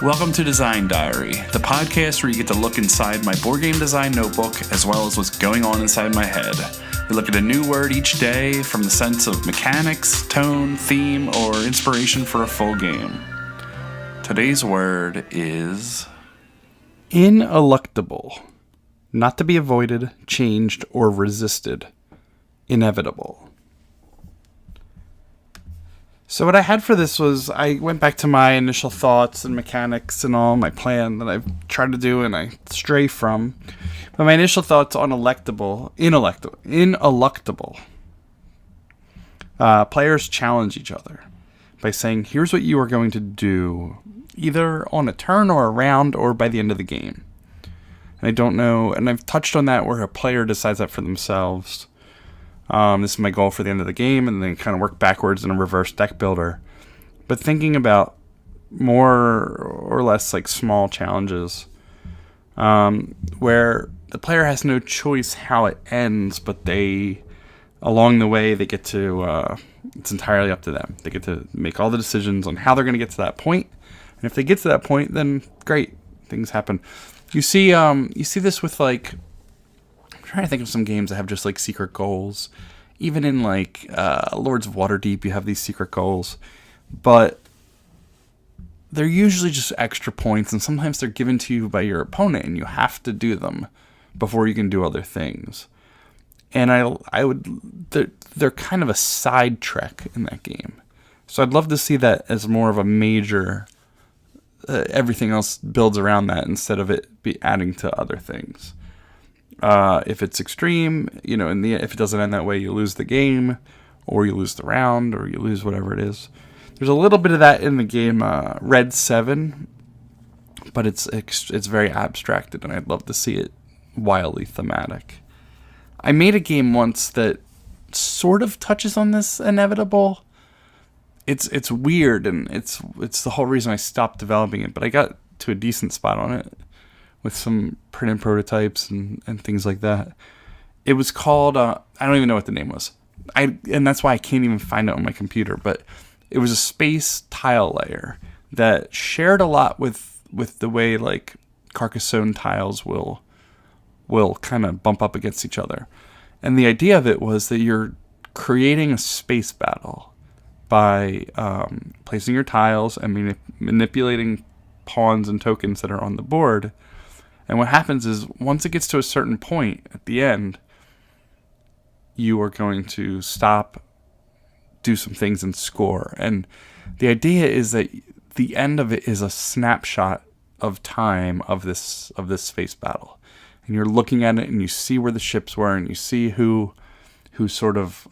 Welcome to Design Diary, the podcast where you get to look inside my board game design notebook as well as what's going on inside my head. We look at a new word each day from the sense of mechanics, tone, theme, or inspiration for a full game. Today's word is Ineluctable. Not to be avoided, changed, or resisted. Inevitable. So what I had for this was, I went back to my initial thoughts and mechanics and all my plan that I've tried to do and I stray from. But my initial thoughts on ineluctable. Players challenge each other by saying, here's what you are going to do, either on a turn or a round or by the end of the game. And I don't know, and I've touched on that where a player decides that for themselves. This is my goal for the end of the game, and then kind of work backwards in a reverse deck builder. But thinking about more or less like small challenges, where the player has no choice how it ends, but along the way, they get to, it's entirely up to them. They get to make all the decisions on how they're going to get to that point. And if they get to that point, then great, things happen. You see this with like, I'm trying to think of some games that have just like secret goals. Even in like Lords of Waterdeep, you have these secret goals, but they're usually just extra points, and sometimes they're given to you by your opponent, and you have to do them before you can do other things. And they're kind of a side trek in that game. So I'd love to see that as more of a major. Everything else builds around that instead of it be adding to other things. If it's extreme, if it doesn't end that way, you lose the game, or you lose the round, or you lose whatever it is. There's a little bit of that in the game Red 7, but it's very abstracted, and I'd love to see it wildly thematic. I made a game once that sort of touches on this inevitable. It's weird, and it's the whole reason I stopped developing it, but I got to a decent spot on it with some printed prototypes and things like that. It was called, I don't even know what the name was. And that's why I can't even find it on my computer, but it was a space tile layer that shared a lot with the way like Carcassonne tiles will kind of bump up against each other. And the idea of it was that you're creating a space battle by placing your tiles and manipulating pawns and tokens that are on the board. And what happens is, once it gets to a certain point at the end, you are going to stop, do some things, and score. And the idea is that the end of it is a snapshot of time of this space battle. And you're looking at it, and you see where the ships were, and you see who sort of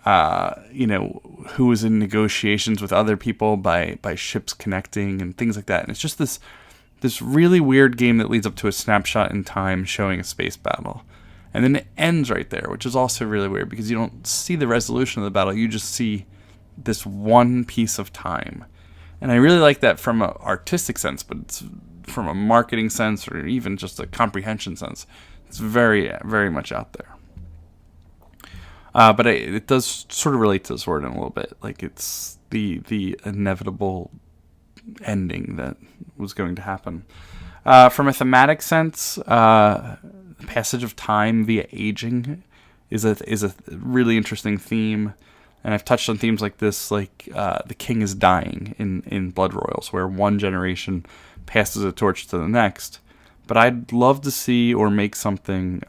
who was in negotiations with other people by ships connecting and things like that. And it's just this really weird game that leads up to a snapshot in time showing a space battle. And then it ends right there, which is also really weird because you don't see the resolution of the battle. You just see this one piece of time. And I really like that from an artistic sense, but it's from a marketing sense or even just a comprehension sense. It's very, very much out there. But it does sort of relate to this word in a little bit. Like it's the inevitable ending that was going to happen. From a thematic sense, passage of time via aging is a really interesting theme. And I've touched on themes like this, like the king is dying in Blood Royals, where one generation passes a torch to the next. But I'd love to see or make something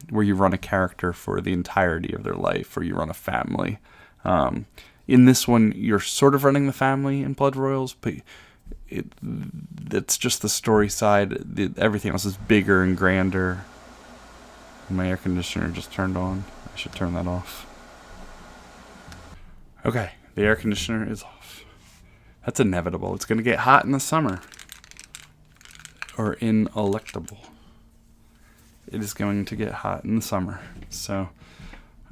where you run a character for the entirety of their life, or you run a family. In this one, you're sort of running the family in Blood Royals, but it's just the story side. Everything else is bigger and grander. My air conditioner just turned on. I should turn that off. Okay, the air conditioner is off. That's inevitable. It's going to get hot in the summer. Or ineluctable. It is going to get hot in the summer. So,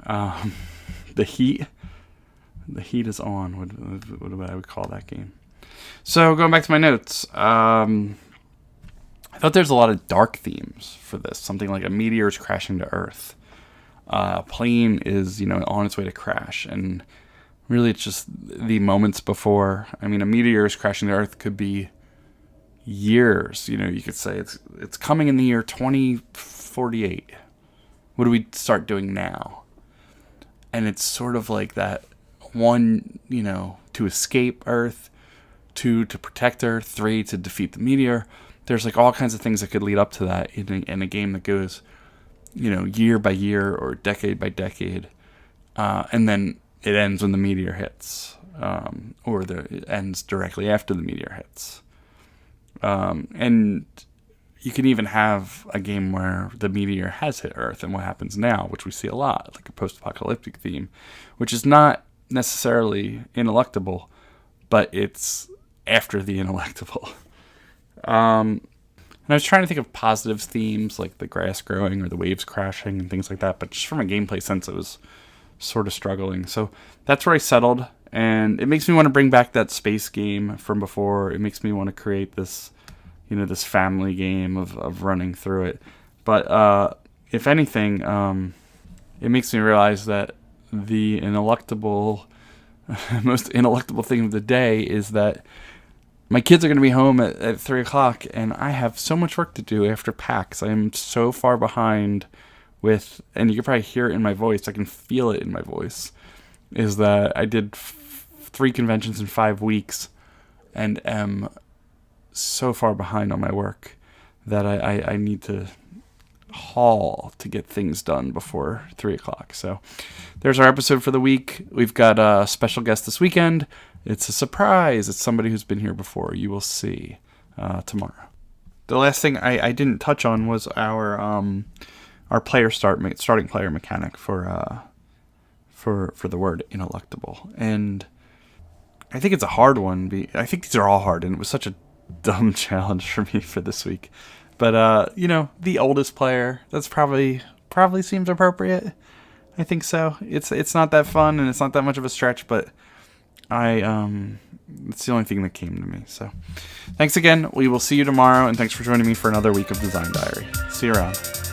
the heat is on. What I would call that game. So going back to my notes, I thought there's a lot of dark themes for this. Something like a meteor is crashing to Earth. A plane is on its way to crash, and Really, it's just the moments before. I mean, a meteor is crashing the Earth could be years. You could say it's coming in the year 2048. What do we start doing now? And it's sort of like that. One, to escape Earth. 2, to protect Earth. 3, to defeat the meteor. There's like all kinds of things that could lead up to that in a game that goes, year by year or decade by decade. And then it ends when the meteor hits, or it ends directly after the meteor hits. And you can even have a game where the meteor has hit Earth and what happens now, which we see a lot, like a post-apocalyptic theme, which is not necessarily ineluctable, but it's after the ineluctable. And I was trying to think of positive themes, like the grass growing or the waves crashing and things like that, but just from a gameplay sense, it was sort of struggling. So that's where I settled, and it makes me want to bring back that space game from before. It makes me want to create this, this family game of running through it. But if anything, it makes me realize that the most ineluctable thing of the day is that my kids are going to be home at 3 o'clock, and I have so much work to do after PAX. I am so far behind and you can probably hear it in my voice. I can feel it in my voice. Is that I did 3 conventions in 5 weeks, and am so far behind on my work that I need to haul to get things done before 3 o'clock. So there's our episode for the week. We've got a special guest this weekend. It's a surprise. It's somebody who's been here before. You will see tomorrow. The last thing I didn't touch on was our starting player mechanic for the word ineluctable. And I think it's a hard one. I think these are all hard, and it was such a dumb challenge for me for this week. But the oldest player, that's probably seems appropriate. I think so. It's not that fun, and it's not that much of a stretch, but it's the only thing that came to me. So thanks again. We will see you tomorrow, and thanks for joining me for another week of Design Diary. See you around.